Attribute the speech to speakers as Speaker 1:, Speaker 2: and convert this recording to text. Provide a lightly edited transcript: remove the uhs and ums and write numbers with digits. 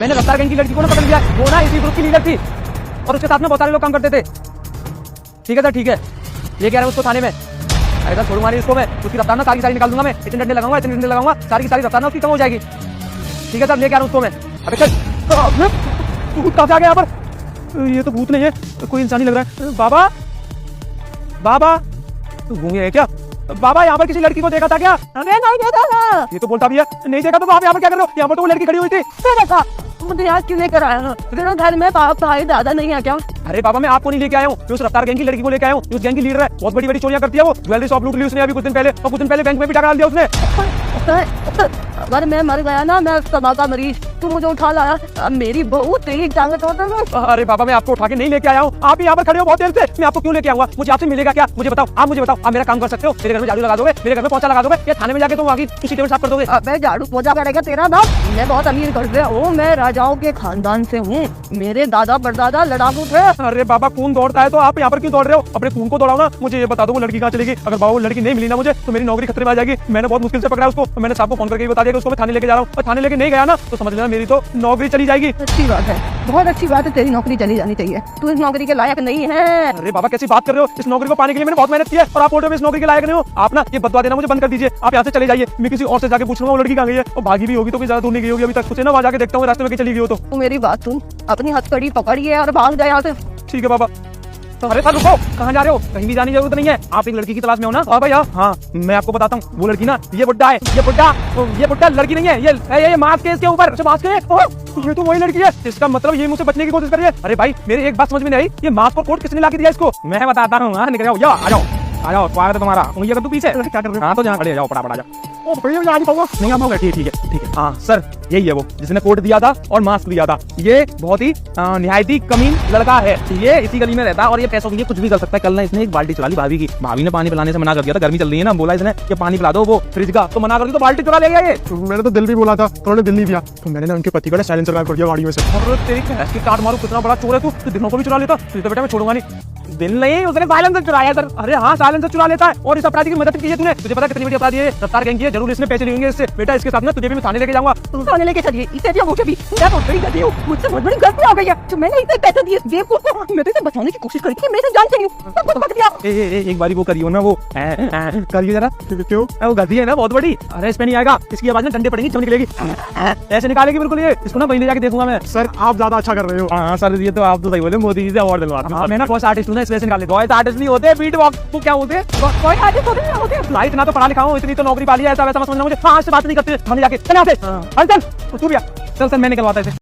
Speaker 1: मैंने रफ्तार गैंग की लड़की को ना पकड़ लिया। वो ना इसी ग्रुप की लीडर थी और उसके साथ में बहुत सारे लोग काम करते थे। ठीक है सर, ठीक है, ये कह रहा है उसको थाने में। अरे सर छोड़ूंगा नहीं इसको, मैं उसकी रफ्तार ना सारी निकाल दूंगा। मैं इतने डंडे लगाऊंगा सारी की सारी रफ्तार ना उसकी कम हो जाएगी। ठीक है सर, लेके आ रहा हूँ उसको मैं। अबे चल, भूत कहाँ से आ गया यहाँ पर? ये तो भूत नहीं है, कोई इंसान ही लग रहा है। बाबा, बाबा तू घूम गया है क्या? बाबा यहाँ पर किसी लड़की को देखा था क्या?
Speaker 2: अरे नहीं देखा ना।
Speaker 1: ये तो बोलता भी है नहीं देखा, तो आप यहाँ पर क्या कर रहे हो? यहाँ पर तो वो लड़की खड़ी हुई थी।
Speaker 2: देखा मुझे याद क्यों लेकर आया? तेरे घर में पापा भाई दादा नहीं है क्या?
Speaker 1: अरे बाबा मैं आपको नहीं लेके आया हूँ, उस रफ्तार गैंग की लड़की को लेके आया हूँ। उस गैंग की लीडर है, बहुत बड़ी बड़ी चोरियां करती है वो। ज्वेलरी शॉप लूट ली उसने अभी कुछ दिन पहले, और कुछ दिन पहले बैंक में भी डाल दिया उसने।
Speaker 2: अगर मैं मर गया ना, मैं समा का मरीज, तू मुझे उठा लाया। अब मेरी बहू तेरी टांगे तोड़ दूंगा।
Speaker 1: अरे बाबा मैं आपको उठा के नहीं लेके आया हूँ, आप ही यहाँ पर खड़े हो बहुत देर से। मैं आपको क्यों लेके आऊंगा? मुझे आपसे मिलेगा क्या? मुझे बताओ, आप मुझे बताओ। आप मेरा काम कर सकते हो? मेरे घर में झाड़ू लगा दोगे, मेरे घर में पोछा लगा दोगे, या थाने में जाके तुम आगे किसी टेबल साफ कर दोगे?
Speaker 2: अबे झाड़ू पोछा करेगा तेरा बाप। मैं बहुत अमीर घर से हूँ, मैं राजाओं के खानदान से हूँ। मेरे दादा परदादा लड़ाकू थे।
Speaker 1: अरे बाबा खून दौड़ता है तो आप यहाँ पर क्यों दौड़ रहे हो? अपने खून को दौड़ाओ ना। मुझे ये बता दो वो लड़की कहाँ चलेगी? अगर बाबा वो लड़की नहीं मिली ना मुझे, तो मेरी नौकरी खतरे में आ जाएगी। मैंने बहुत मुश्किल से पकड़ा उसको, मैंने साहब को फोन करके बता दिया कि उसको मैं थाने लेके जा रहा हूँ। और थाने लेके नहीं गया ना तो समझ लेना मेरी तो नौकरी चली जाएगी।
Speaker 2: अच्छी बात है, बहुत अच्छी बात है, तेरी नौकरी चली जानी चाहिए। तू इस नौकरी के लायक नहीं है।
Speaker 1: अरे बाबा कैसी बात कर रहे हो? इस नौकरी को पाने के लिए मैंने बहुत मेहनत की है, और आप बोल रहे हो इस नौकरी के लायक नहीं हो। आप ना ये बदवा देना मुझे बंद कर दीजिए। आप यहाँ से चले जाइए, मैं किसी और से जाके पूछूंगा वो लड़की कहाँ गई है। और भागी भी होगी तो कोई ज्यादा दूर नहीं गई होगी अभी तक। उसे ना वहाँ जाके देखता हूँ रास्ते में चली गई हो तो।
Speaker 2: तू मेरी बात सुन, अपनी हथकड़ी पकड़िए और भाग जाए यहाँ से।
Speaker 1: ठीक है बाबा। अरे सर रुको, कहाँ जा रहे हो? कहीं भी जाने की जरूरत नहीं है। आप एक लड़की की तलाश में हो ना? हाँ भैया, हाँ मैं आपको बताता हूँ। वो लड़की ना ये बुड्ढा है, ये बुड्ढा लड़की नहीं है। ये मास्क है इसके ऊपर, मास्क है। ये तो वही लड़की है। इसका मतलब ये मुझसे बचने की कोशिश कर रही है। अरे भाई मेरी एक बात समझ में नहीं आई, ये मास्क और कोट किसने ला के दिया इसको? मैं बताता हूँ। हाँ निकल जाओ, आ जाओ, स्वागत है तुम्हारा। ये कर तू पीछे क्या कर रहे हो? हाँ तो जहाँ खड़े जाओ, फटाफट आ जाओ। नहीं आप होगा, ठीक है। हाँ सर यही है वो जिसने कोट दिया था और मास्क दिया था। ये बहुत ही निहायती कमीन लड़का है। ये इसी गली में रहता है और ये पैसों के लिए कुछ भी कर सकता है। कल ना इसने एक बाल्टी चुरा ली भाभी की। भाभी ने पानी पिलाने से मना कर दिया था, गर्मी चल रही है ना। बोला इसने कि पानी पिला दो वो फ्रिज का, तो मना कर दी तो बाल्टी चुरा ले गया ये।
Speaker 3: मैंने तो दिल भी बोला था, उन्होंने दिल नहीं दिया, तो मैंने ना उनके पति का साइलेंसर गायब कर दिया गाड़ी में से।
Speaker 1: और तेरी भैंस की काट मारू, कितना बड़ा चोर है तू, दिनों को भी चुरा लेता। तो बेटा मैं छोड़ूंगा नहीं। दिल नहीं, उसने साइलेंसर चुराया सर। अरे हाँ साइलेंसर चुरा लेता है। और इस अपराधी की मदद की है तूने। तुझे पता कितनी बड़ी अपराधी है? रफ्तार गैंग की है, जरूर इसने पैसे लिए होंगे इससे। बेटा इसके साथ ना तुझे भी मैं थाने लेके जाऊंगा।
Speaker 2: थाने लेके चलिए, इसे भी मुझे भी। मैं बहुत बड़ी गलती हूँ, मुझसे बहुत बड़ी गलती हो गई है। तो मैंने इसे पैसे दिए, मैं तो इसे बचाने की कोशिश करी थी, मैं इसे जान चाहिए हूँ।
Speaker 1: एक बारी वो करियो ना, वो करियो जरा।
Speaker 3: क्यों?
Speaker 1: वो गलती है ना बहुत बड़ी। अरे इस पे नहीं आएगा, इसकी आवाज में डंडे पड़ेंगी, जब निकलेगी ऐसे निकालेगी बिल्कुल। ये इसको ना वहीं ले जाके देखूंगा मैं।
Speaker 3: सर आप ज्यादा अच्छा कर रहे हो।
Speaker 1: हाँ सर ये तो आप तो सही बोले, मोदी जी से अवार्ड दिलवा। मैं ना वॉइस आर्टिस्ट हूँ ना, इस वजह से निकाले। वॉइस आर्टिस्ट नहीं होते, बीट बॉक्स को क्या होते?
Speaker 2: कोई आर्टिस्ट होते हैं।
Speaker 1: भाई इतना तो पढ़ा लिखा हूँ, इतनी तो नौकरी पाली है, ऐसा वैसा मत समझना मुझे। हाँ से बात नहीं करते, थाने जाके चल यहाँ से। चल तू भी चल सर मैं निकलवाता है।